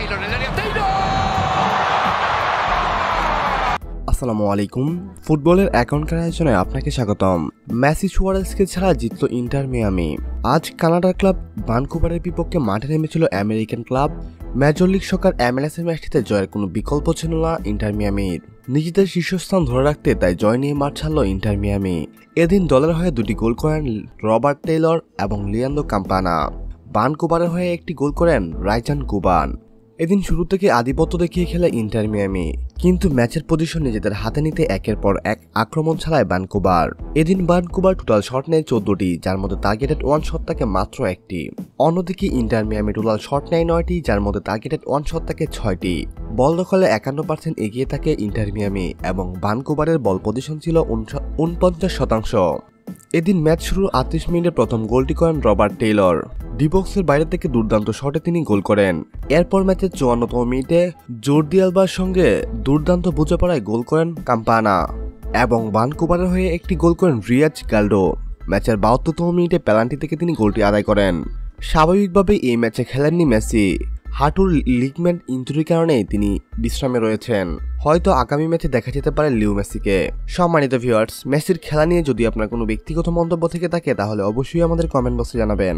Taylor en el área. ¡Taylor! আসসালামু আলাইকুম, ফুটবলের এখনকার আয়োজনে আপনাকে স্বাগতম। মেসি সুয়ারেজকে ছাড়া জিতল ইন্টার মিয়ামি। আজ কানাডার ক্লাব ভানকুভারের বিপক্ষে মাঠে নেমেছিল আমেরিকান ক্লাব। মেজর লিগ সকার MLS এর ম্যাচটিতে জয়ের কোনো বিকল্প ছিল না ইন্টার মিয়ামির। নিজেদের শীর্ষস্থান ধরে রাখতে তাই জয় নিয়ে মাঠ ছাড়ল ইন্টার মিয়ামি। এদিন দলের হয়ে দুটি গোল করেন রবার্ট টেইলর এবং লিয়ান্ডো কাম্পানা। ভানকুভারের হয়ে একটি গোল করেন রাইজান কুবান। এদিন শুরু থেকে আধিপত্য দেখিয়ে খেলে ইন্টার মিয়ামি, কিন্তু ম্যাচের পজিশন নিজেদের হাতে নিতে একের পর এক আক্রমণ চালায় ভানকুভার। এদিন ভানকুভার টোটাল শট নেয় 14টি, যার মধ্যে টার্গেটেড ওয়ান শট থাকে মাত্র একটি। অন্যদিকে ইন্টার মিয়ামি টোটাল শট নেয় 9টি, যার মধ্যে টার্গেটেড ওয়ান শট থাকে 6টি। বল দখলে 51% এগিয়ে থাকে ইন্টার মিয়ামি এবং ভানকুভারের বল পজিশন ছিল 49%। এদিন ম্যাচ শুরুর 38 মিনিটে প্রথম গোলটি করেন রবার্ট টেইলর। ডিবক্সের বাইরে থেকে দুর্দান্ত শটে তিনি গোল করেন। এরপর ম্যাচের 54তম মিনিটে জর্দি আলবার সঙ্গে দুর্দান্ত বোঝাপড়ায় গোল করেন কাম্পানা এবং ভানকুভারের হয়ে একটি গোল করেন রিয়াজ গাল্ডো। ম্যাচের 72তম মিনিটে পেনাল্টি থেকে তিনি গোলটি আদায় করেন। স্বাভাবিকভাবেই এই ম্যাচে খেলেননি মেসি। হাঁটুর লিগমেন্ট ইনজুরির কারণেই তিনি বিশ্রামে রয়েছেন। হয়তো আগামী ম্যাচে দেখা যেতে পারে লিও মেসিকে। সম্মানিত ভিউয়ার্স, মেসির খেলা নিয়ে যদি আপনার কোনো ব্যক্তিগত মন্তব্য থেকে থাকে তাহলে অবশ্যই আমাদের কমেন্ট বক্সে জানাবেন।